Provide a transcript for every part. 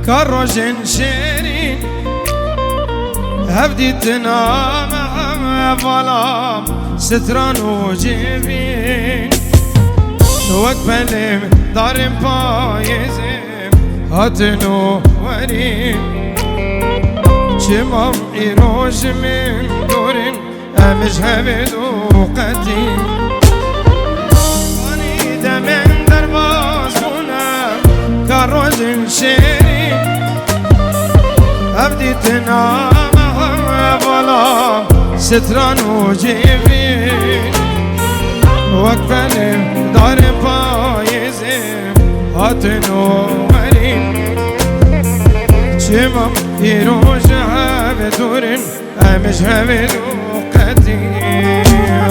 كالرج شيرين هبدي تنام ظلام ستران وجبين وقبل دار بايزم هاتنو ورين شمام إيروج من دورين أمش هبدو قديم أني دمين درباز هنا كالرج شيرين أبدي تنام ظلام ستران وجبين وقفل دار بايزم هاتنو ورين شمم يروج هبدورين أمش هبدو قديم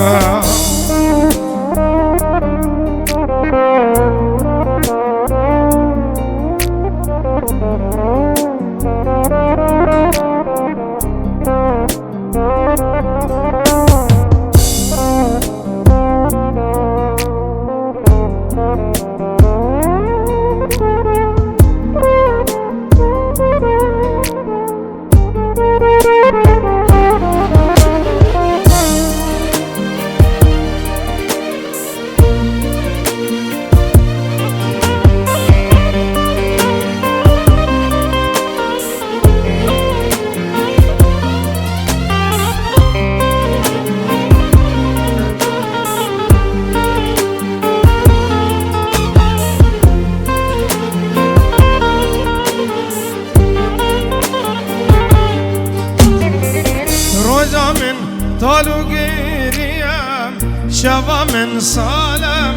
طالو قريام شبا من صالم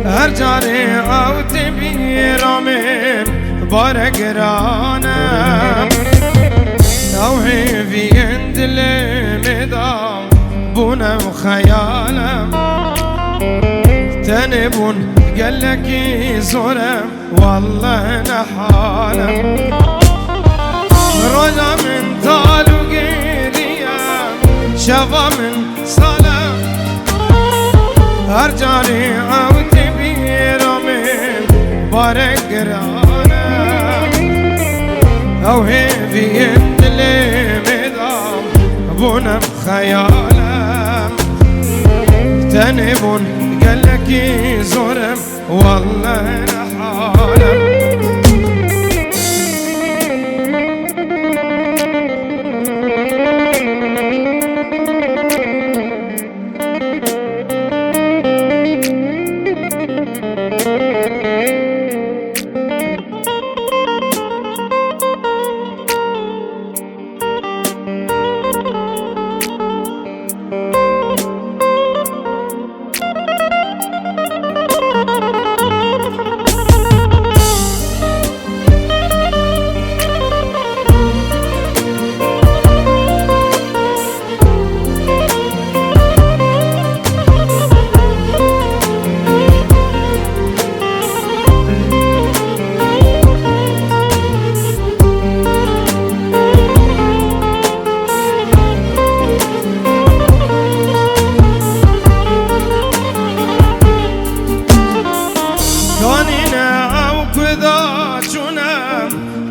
هرجاري او تبير من بارك رانا توهي في اندل مدام بونا وخيالم تنبون قالك زورم والله نحالم رجا من طالو شفا من صلاة هرجاني او تبير من بارك رانا او هي في اندلي مدام بونا بخيالم تنبون قالك زورم والله نحالم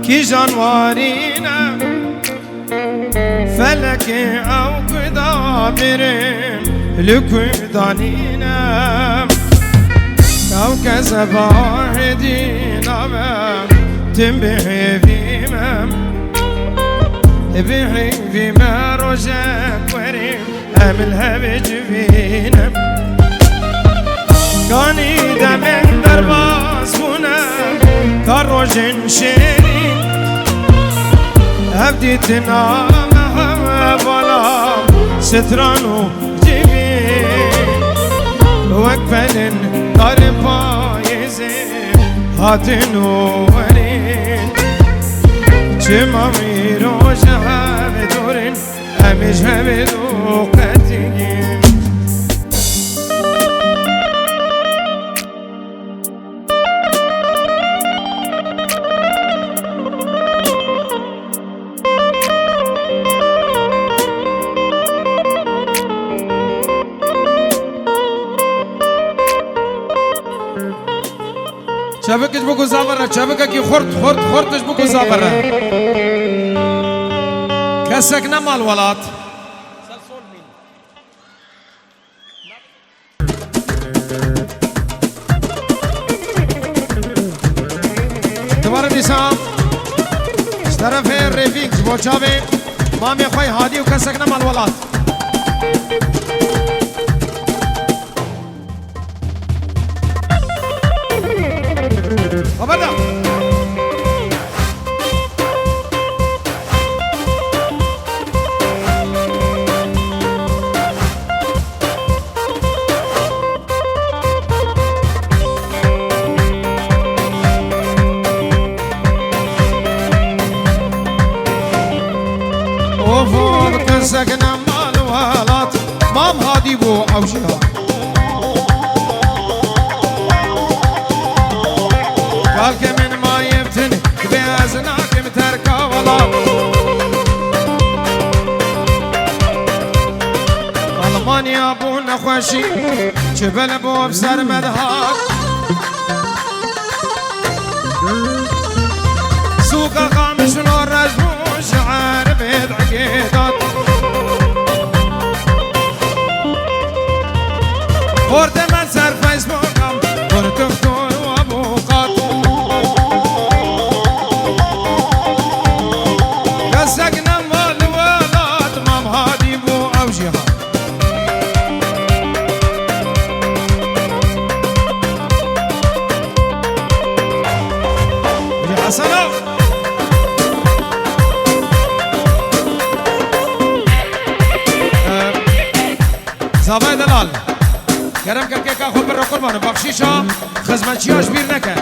كي جانوارينا فلك او قدابرين لكدانينا او كزباهدينا تنبحي فيما بحي فيما رجاك وريم املها بجفينا كاني دمين درباس هنا كالرجن شيرين هبدي تنام ظلام ستران جبين وقفل دار بايزم هاتنو ورين شمامي روجها بدورين أمش هبدو قتين شبكش بكو زابرة شبكة كي خرطش بكو زابرة كسك نمال ولات دوباره دیسام طرف ریفینگ با چاوه مامی خوی هادی و کسک نمال ولات خبردا اوفو كسك نمال ولات مام هادي بو اوشها قالك من ما يفتن بيازناك متركا ولات ألمانيا بو نخوشي جبل بو بسر مدهاك سوق قامش نور رجمو شعر بيد عقيدات ورد من سر فيسبوكم ورد دكتور وابوقات قسقنا والولاد مام هادي بو اوجها يا حسنا زاوای دلال گرم کرکه که خود بر قربان بخشیشا خدمتچیاش بیر نکه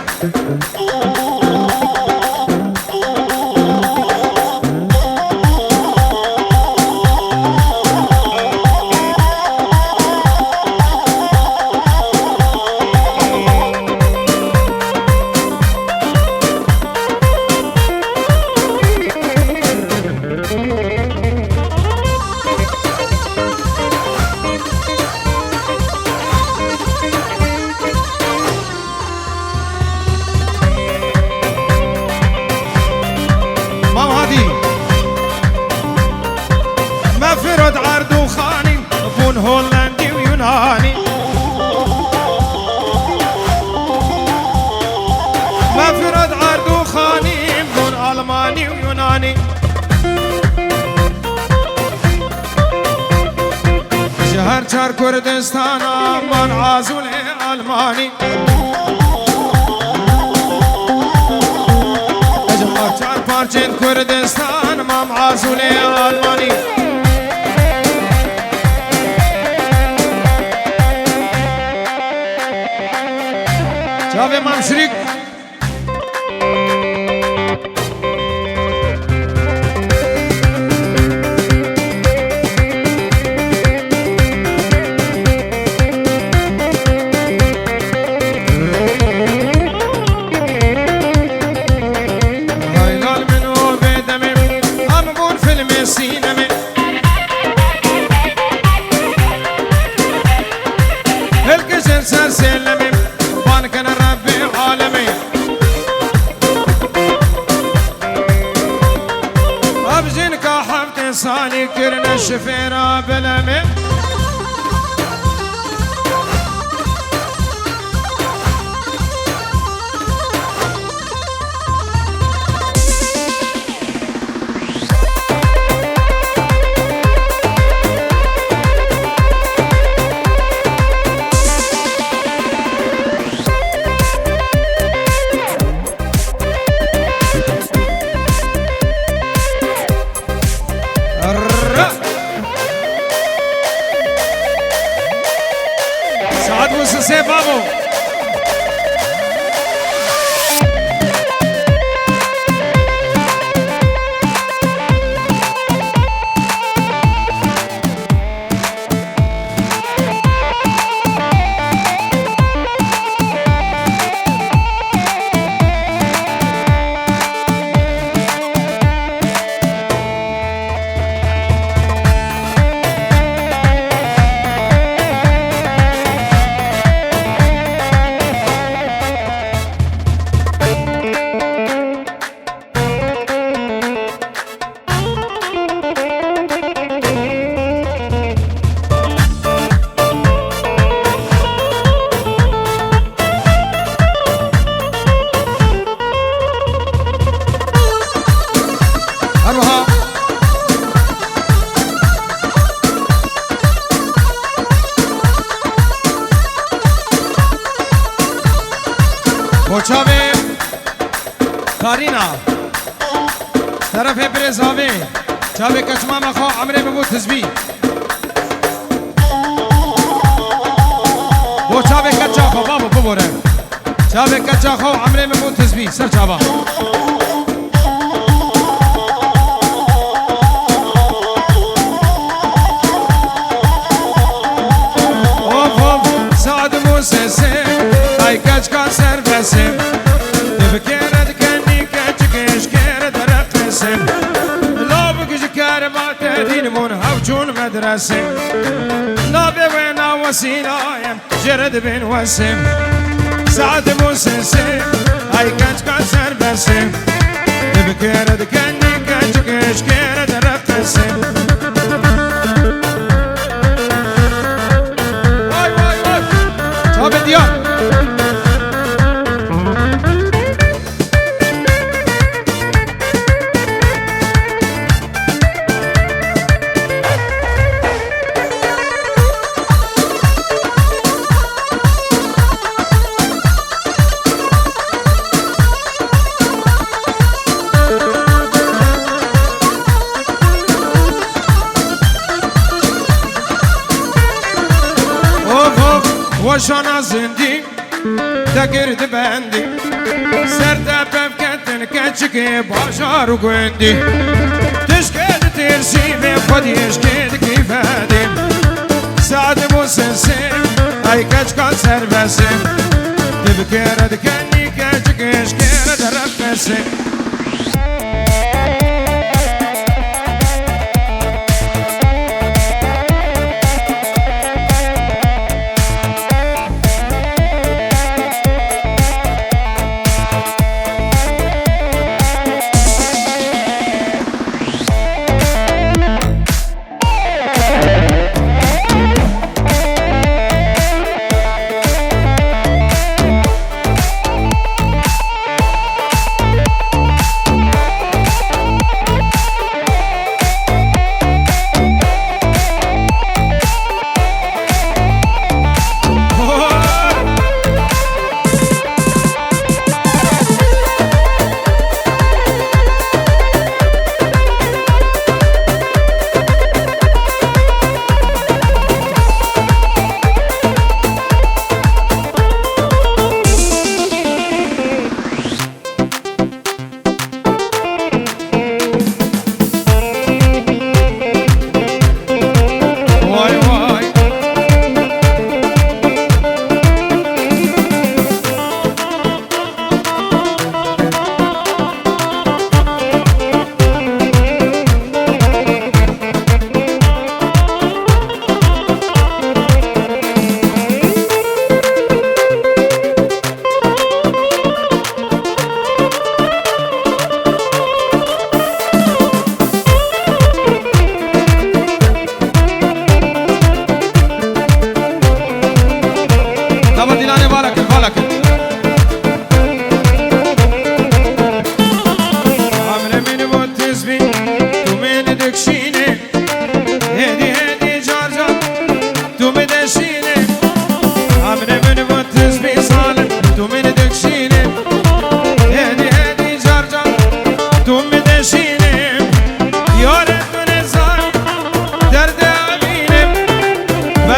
مفرد عرض وخاني بون هولندي ويوناني مفرد عرض وخاني بون ألماني ويوناني شهر چار كردستان من عازل ألماني چار پارچین کردستان مام عازل ألماني جاوه مام شریک هایلال منو بدمه هم بون فیلم سینمه هلکشن سر سلمه بانکن ربی عالمی ابزین که حفت سالی کرن شفیرا بلمه سعد موسى بابو بوچاوی کارینا طرف برزاوی چاوی کچما مخوا عمره ببو تزبی بوچاوی کچا خو بابو ببوره چاوی کچا خو عمره ببو تزبی سر چاوا سم تبكيرد كني كجكش كيرد رقسم لا بكش كربات دين من هوجون مدرسة لا بوينا وسيلة جرد بين وسم سعد موسسم هاي كج كسر بسم تبكيرد كني كجكش كيرد رقسم واي واي واي شاب ديار وشانا زندي تقرد بندي سرتا بفكتن كتشكي باشار وقندي تشكيد ترسي في خدي يشكيد كيف هادي سعد موسسم هاي كتشكا سربسم تبكيرد كني كتشكي شكيرد رفسم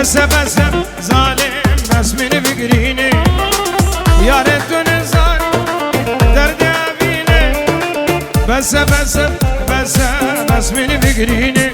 بس بس ظالم بس من فكريني يا ريتني ظالم درد أبيني بس بس بس بس من فكريني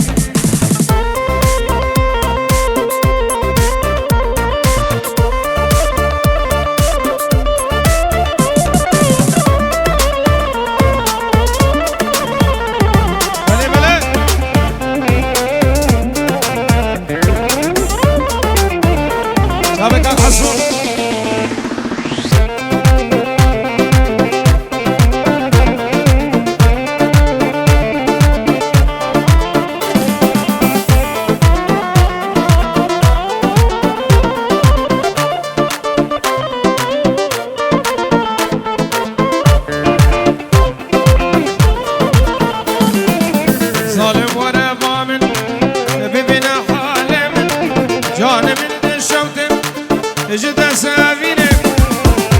جد سافينه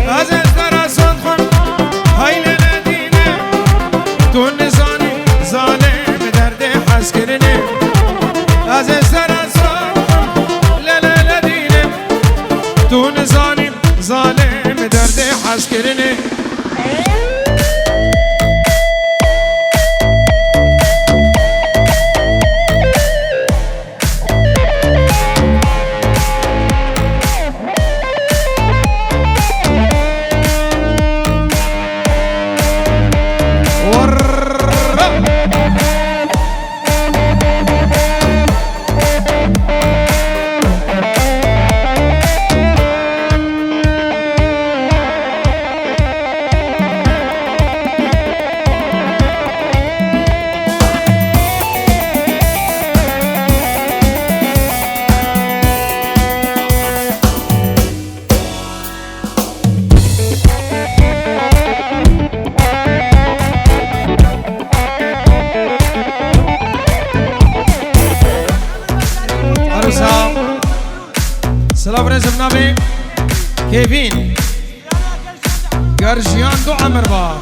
هذا الكراسون تو نزانی ظالم درد حس کرنه سلام رزم نبی کیوین گرجیان دو عمر با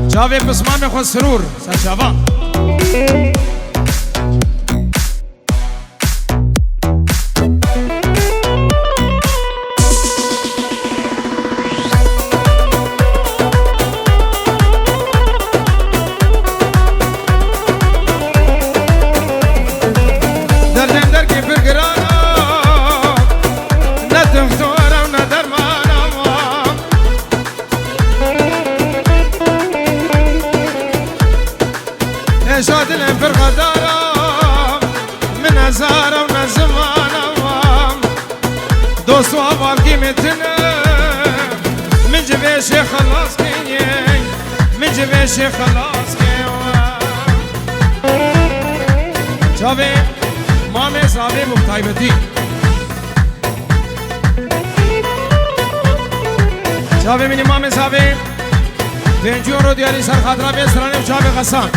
جاوی بسمان خود سرور سرچاوا دردم در کی برگران شاد الانفر غدارم من هزارم نزمانم دوست و عبار قیمتنا من جبهش خلاص کنی من جبهش خلاص کنی جاوه مامه صاحبه مبتایبتی جاوه منی مامه صاحبه دنجون رو دیاری سر خاطره بیسرانه و جاوه غسان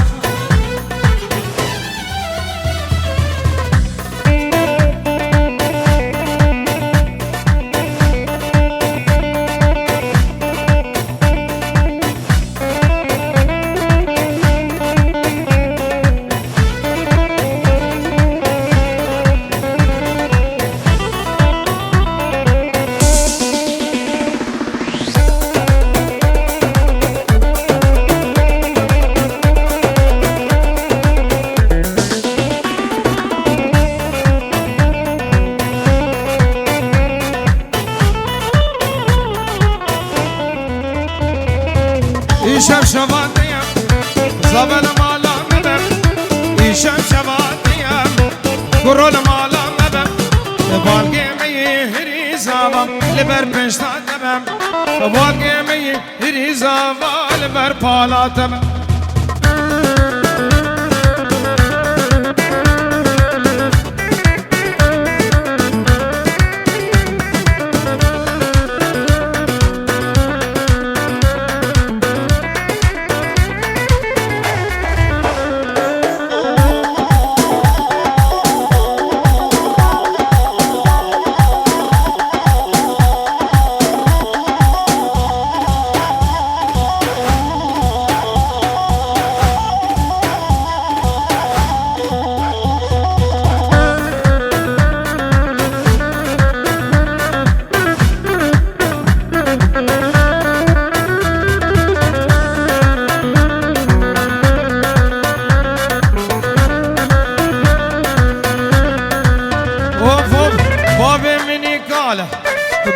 ایشم شوادیم زبل مالا مبم ایشم شوادیم گرول مالا مبم بالگی می هریزاوام لبر پشتاد مبم بالگی می هریزاوا لبر پالات مبم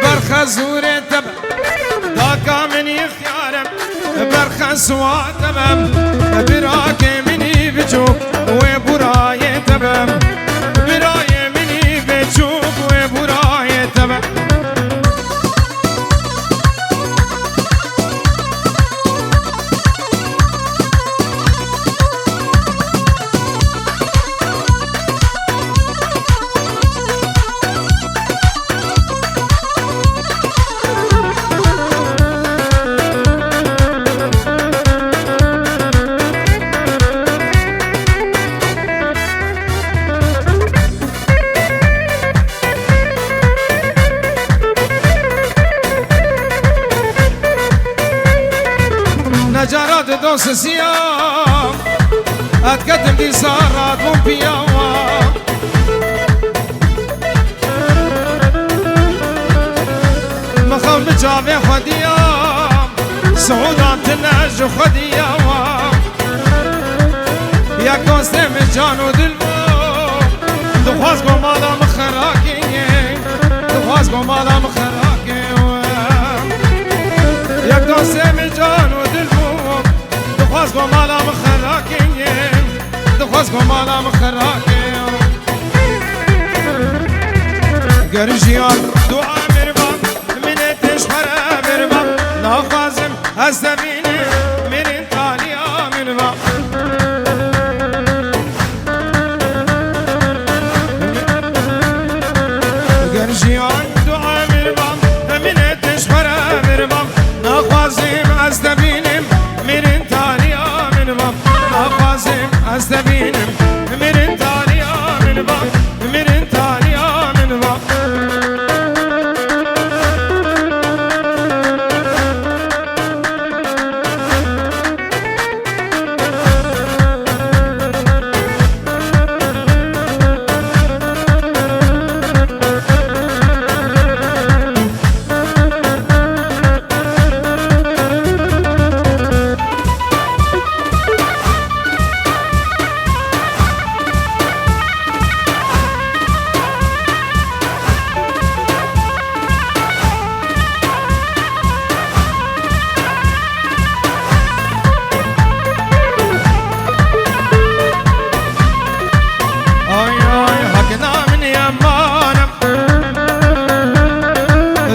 برخزورة تبع داكا مني خيارم برخزوة تبع براك مني بجوك وبراية تبع براية مني بجوك وبراية تبع نجارات دوس سيام اتقدم دي صارت مو بياوا خلب جاوه خودیام سعودان تنج خودیام یک دوستم جان و دل دخواست گو مالام خراکی دخواست گو مالام خراکی یک دوستم جان و دل دخواست گو مالام خراکی دخواست گو مالام خراکی گرجیان دعا مربام منتش خرا مربام نخوازم از دبینه من تالیا مربام گرجیان دعا مربام منتش خرا مربام نخوازم از دبینم من تالیا مربام نخوازم از دبینم من تالیا مربام من تالیا مربام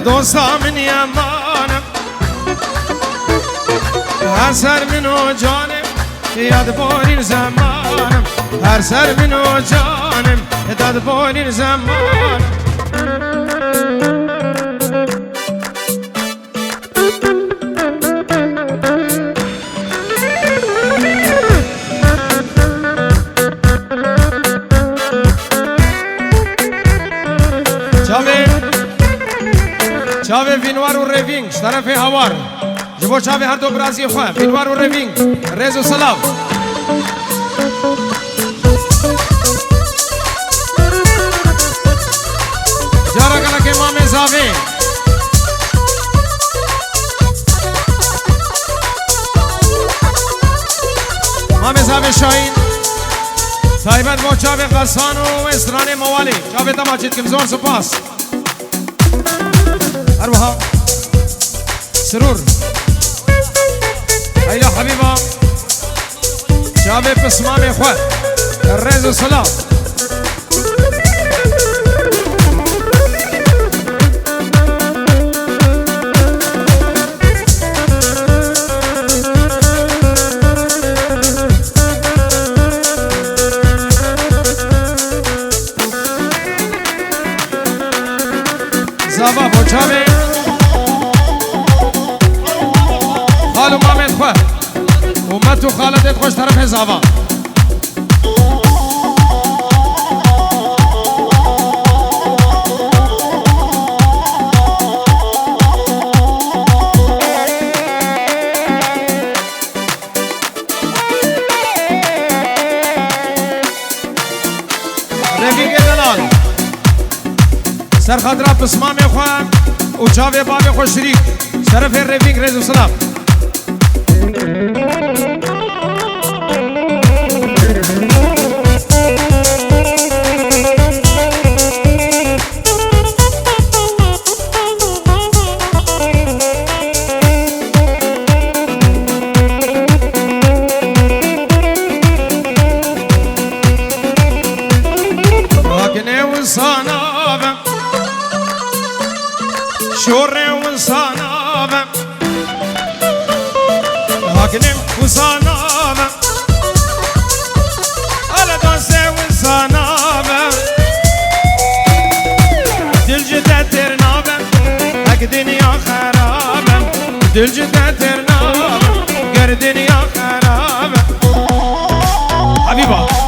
دوستا من یمانم هر سر منو جانم یاد بارین زمانم هر سر منو جانم یاد بارین زمانم چاوه وینوار و روینگ طرف هوار جبو چاوه هر دو برازی خواه وینوار و روینگ رز و سلام جارا کلا که امام زاوه امام زاوه شاین تایبت با چاوه قصان و اسران موالی چاوه تماچید کمزون سپاس أروها سرور هيلا حبيبة شابي بسمامي إخوة الرز والسلام زابا بوچابي خالو مامت خواه اومد تو خالتت خوش طرف زابا رفیق دلال سر خاطرها پسمامی خواه و چاوی بابی خوش شریک طرف رفیق رز و سلام شوره وصانابه هاكنم وصانابه على دوسه وصانابه دل جده ترنابه هك دنيا خرابه دل جده ترنابه گر دنيا خرابه حبيبه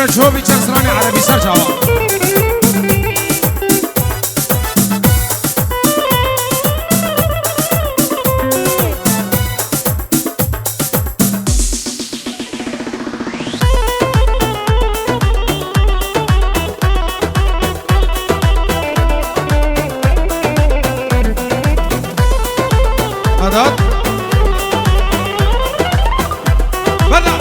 بره شوبي چسراني عربي سر جواب هذا بلا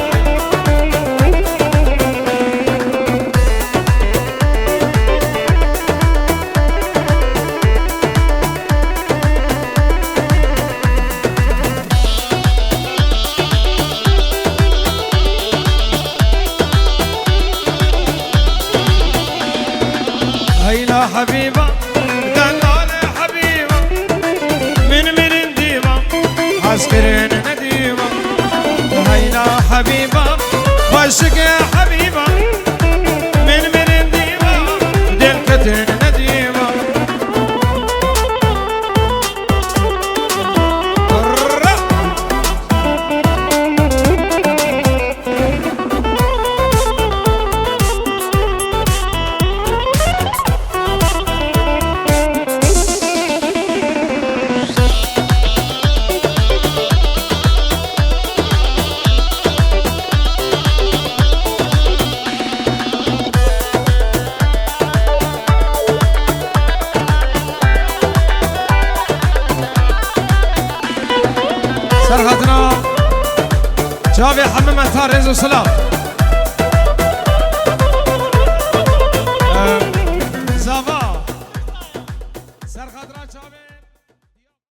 هيلا حبيبة دلالة حبيبة من ديبة عسكرين نديبة هيلا حبيبة وشك يا حبيبة من ديبة دلكتين نديبة سرحتنا جابي حمامة تاريز وسلام